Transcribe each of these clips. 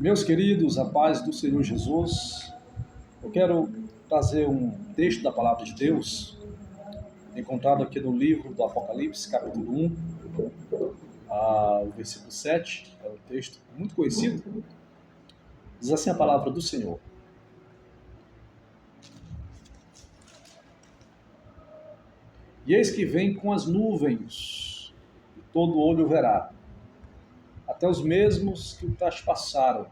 Meus queridos, a paz do Senhor Jesus, eu quero trazer um texto da Palavra de Deus, encontrado aqui no livro do Apocalipse, capítulo 1, o versículo 7, é um texto muito conhecido. Diz assim a palavra do Senhor: E eis que vem com as nuvens, e todo olho verá, até os mesmos que o traspassaram.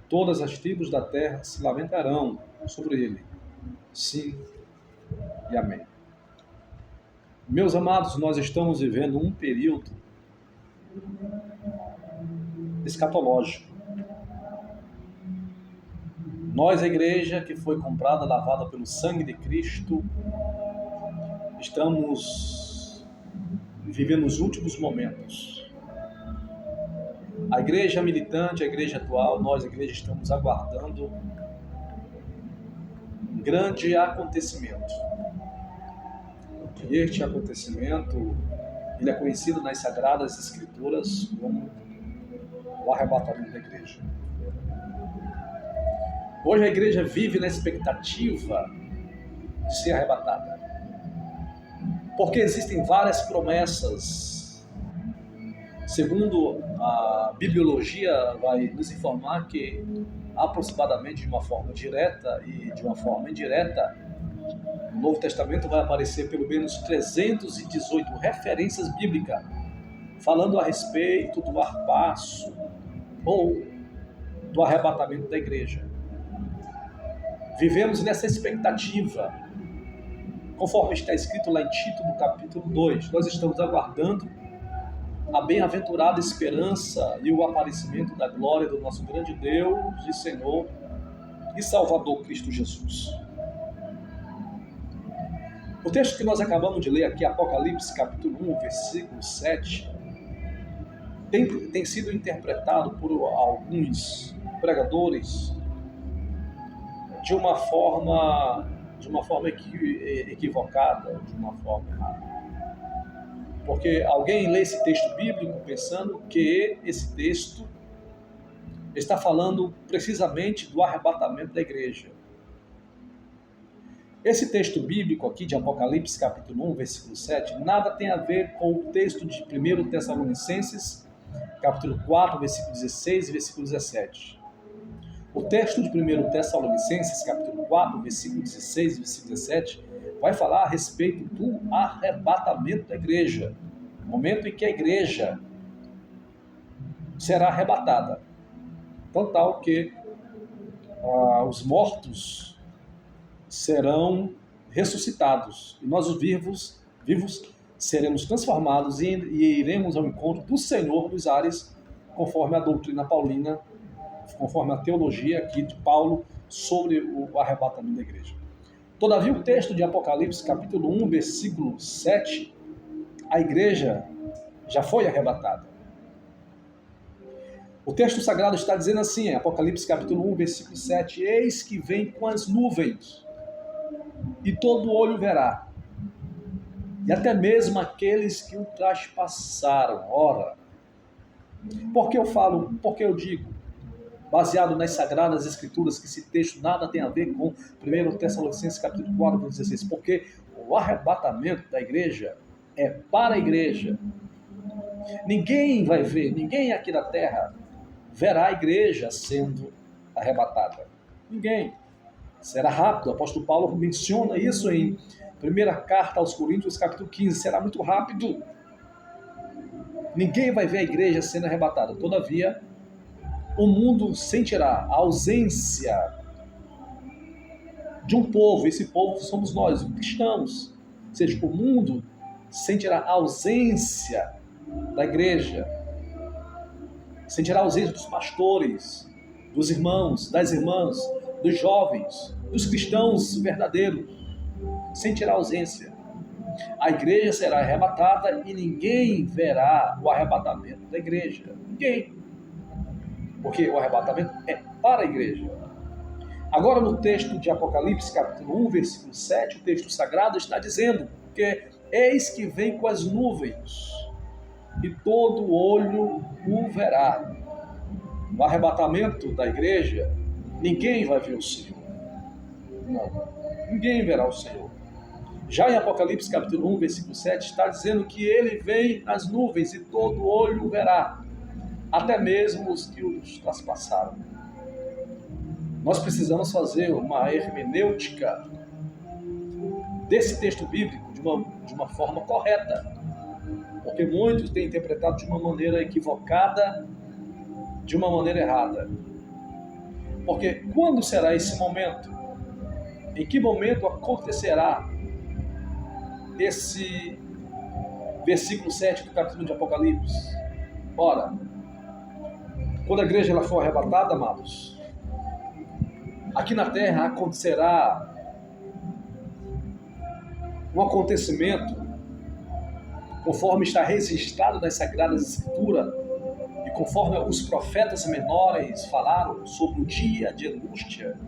Todas as tribos da terra se lamentarão sobre ele. Sim e amém. Meus amados, nós estamos vivendo um período escatológico. Nós, a igreja que foi comprada, lavada pelo sangue de Cristo, estamos vivendo os últimos momentos. A igreja militante, a igreja atual, nós, a igreja, estamos aguardando um grande acontecimento. E este acontecimento, ele é conhecido nas Sagradas Escrituras como o arrebatamento da igreja. Hoje a igreja vive na expectativa de ser arrebatada, porque existem várias promessas. Segundo a bibliologia vai nos informar que aproximadamente de uma forma direta e de uma forma indireta, no Novo Testamento vai aparecer pelo menos 318 referências bíblicas falando a respeito do arpaço ou do arrebatamento da igreja. Vivemos nessa expectativa, conforme está escrito lá em Tito, no capítulo 2. Nós estamos aguardando a bem-aventurada esperança e o aparecimento da glória do nosso grande Deus e Senhor e Salvador Cristo Jesus. O texto que nós acabamos de ler aqui, Apocalipse capítulo 1, versículo 7, tem sido interpretado por alguns pregadores de uma forma equivocada, de uma forma errada. Porque alguém lê esse texto bíblico pensando que esse texto está falando precisamente do arrebatamento da igreja. Esse texto bíblico aqui de Apocalipse capítulo 1, versículo 7, nada tem a ver com o texto de 1 Tessalonicenses, capítulo 4, versículo 16 e versículo 17. O texto de 1 Tessalonicenses, capítulo 4, versículo 16 e versículo 17, vai falar a respeito do arrebatamento da igreja, no momento em que a igreja será arrebatada. Então, tal que os mortos serão ressuscitados e nós, os vivos seremos transformados e iremos ao encontro do Senhor dos ares, conforme a doutrina paulina, conforme a teologia aqui de Paulo sobre o arrebatamento da igreja. Todavia, o texto de Apocalipse, capítulo 1, versículo 7, a igreja já foi arrebatada. O texto sagrado está dizendo assim, Apocalipse, capítulo 1, versículo 7, eis que vem com as nuvens, e todo olho verá, e até mesmo aqueles que o traspassaram. Ora, por que eu digo, baseado nas Sagradas Escrituras, que esse texto nada tem a ver com 1 Tessalonicenses capítulo 4, versículo 16, porque o arrebatamento da igreja é para a igreja. Ninguém vai ver, ninguém aqui da terra verá a igreja sendo arrebatada. Ninguém. Será rápido, o apóstolo Paulo menciona isso em 1 carta aos Coríntios, capítulo 15, será muito rápido. Ninguém vai ver a igreja sendo arrebatada. Todavia, o mundo sentirá a ausência de um povo. Esse povo somos nós, os cristãos. Ou seja, o mundo sentirá a ausência da igreja, sentirá a ausência dos pastores, dos irmãos, das irmãs, dos jovens, dos cristãos verdadeiros. Sentirá a ausência. A igreja será arrebatada e ninguém verá o arrebatamento da igreja. Ninguém. Porque o arrebatamento é para a igreja. Agora, no texto de Apocalipse, capítulo 1, versículo 7, o texto sagrado está dizendo que eis que vem com as nuvens, e todo olho o verá. no arrebatamento da igreja, ninguém vai ver o Senhor. Não, ninguém verá o Senhor. Já em Apocalipse capítulo 1, versículo 7, está dizendo que ele vem nas nuvens e todo olho o verá, até mesmo os que os traspassaram. Nós precisamos fazer uma hermenêutica desse texto bíblico de uma forma correta, porque muitos têm interpretado de uma maneira equivocada, de uma maneira errada. Porque quando será esse momento? Em que momento acontecerá esse versículo 7 do capítulo de Apocalipse? Ora, quando a igreja ela for arrebatada, amados, aqui na terra acontecerá um acontecimento conforme está registrado nas Sagradas Escrituras e conforme os profetas menores falaram sobre o dia de angústia,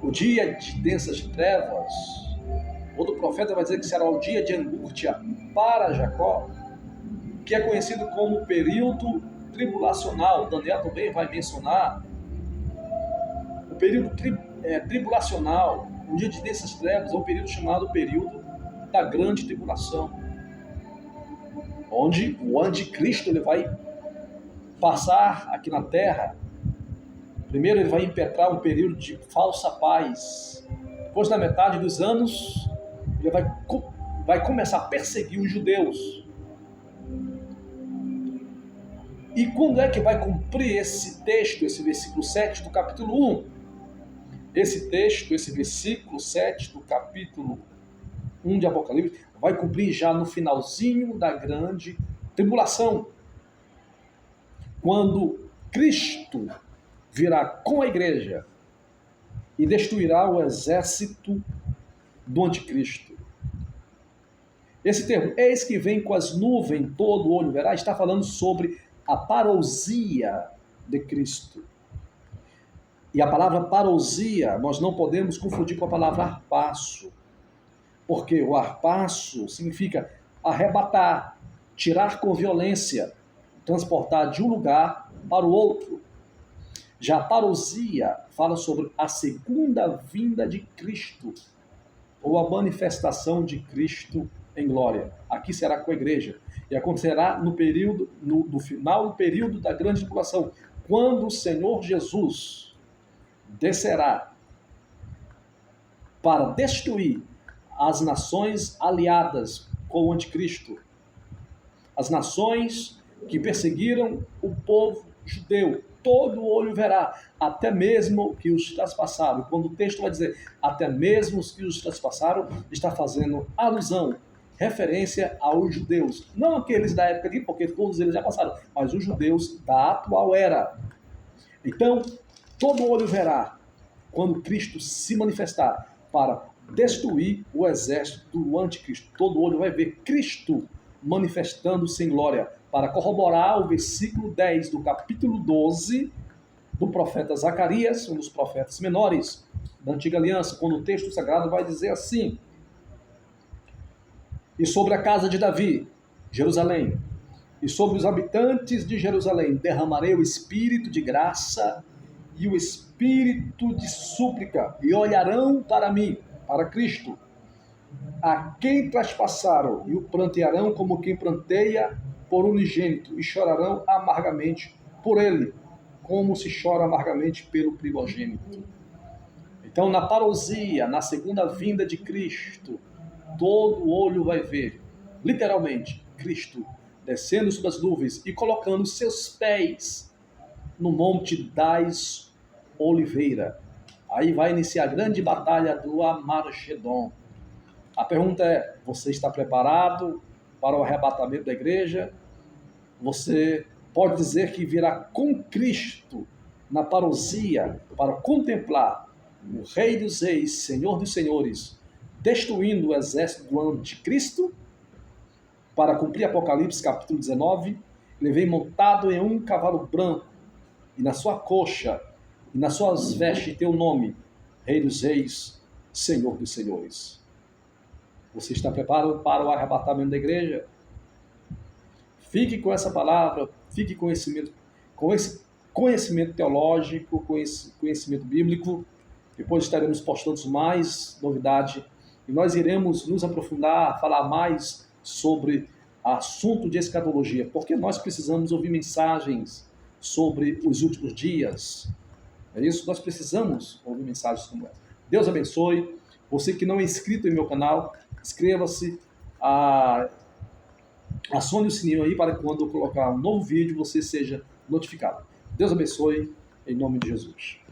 o dia de densas trevas. Outro profeta vai dizer que será o dia de angústia para Jacó, que é conhecido como período tribulacional. Daniel também vai mencionar o período tribulacional. Um dia de densas trevas é um período chamado período da grande tribulação, onde o anticristo ele vai passar aqui na terra. Primeiro ele vai impetrar um período de falsa paz. Depois, na metade dos anos, ele vai começar a perseguir os judeus. E quando é que vai cumprir esse texto, esse versículo 7 do capítulo 1? Esse texto, esse versículo 7 do capítulo 1 de Apocalipse, vai cumprir já no finalzinho da grande tribulação, quando Cristo virá com a igreja e destruirá o exército do anticristo. Esse termo, eis que vem com as nuvens, todo olho verá, está falando sobre a parousia de Cristo. E a palavra parousia, nós não podemos confundir com a palavra arpaço, porque o arpaço significa arrebatar, tirar com violência, transportar de um lugar para o outro. Já a parousia fala sobre a segunda vinda de Cristo, ou a manifestação de Cristo em glória. Aqui será com a igreja. E acontecerá no final do período da grande tribulação, quando o Senhor Jesus descerá para destruir as nações aliadas com o anticristo, as nações que perseguiram o povo judeu. Todo olho verá, até mesmo que os traspassaram. Quando o texto vai dizer até mesmo os que os traspassaram, está fazendo alusão, referência aos judeus. Não aqueles da época aqui, porque todos eles já passaram, mas os judeus da atual era. Então, todo olho verá quando Cristo se manifestar para destruir o exército do anticristo. Todo olho vai ver Cristo manifestando-se em glória, para corroborar o versículo 10 do capítulo 12 do profeta Zacarias, um dos profetas menores da Antiga Aliança, quando o texto sagrado vai dizer assim: e sobre a casa de Davi, Jerusalém, e sobre os habitantes de Jerusalém derramarei o espírito de graça e o espírito de súplica, e olharão para mim, para Cristo, a quem traspassaram, e o prantearão como quem pranteia por unigênito, e chorarão amargamente por ele, como se chora amargamente pelo primogênito. Então, na parousia, na segunda vinda de Cristo, todo olho vai ver, literalmente, Cristo descendo sobre as nuvens e colocando seus pés no Monte das Oliveiras. Aí vai iniciar a grande batalha do Armagedon. A pergunta é: você está preparado para o arrebatamento da igreja? Você pode dizer que virá com Cristo na parousia para contemplar o Rei dos Reis, Senhor dos Senhores, destruindo o exército do anticristo? Para cumprir Apocalipse capítulo 19, ele vem montado em um cavalo branco, e na sua coxa e nas suas vestes tem o nome Rei dos Reis, Senhor dos Senhores. Você está preparado para o arrebatamento da igreja? Fique com essa palavra, fique com esse conhecimento teológico, conhecimento bíblico. Depois estaremos postando mais novidade e nós iremos nos aprofundar, falar mais sobre assunto de escatologia, porque nós precisamos ouvir mensagens sobre os últimos dias. É isso? Nós precisamos ouvir mensagens como essa. Deus abençoe. Você que não é inscrito em meu canal, inscreva-se, acione o sininho aí para que quando eu colocar um novo vídeo você seja notificado. Deus abençoe, em nome de Jesus.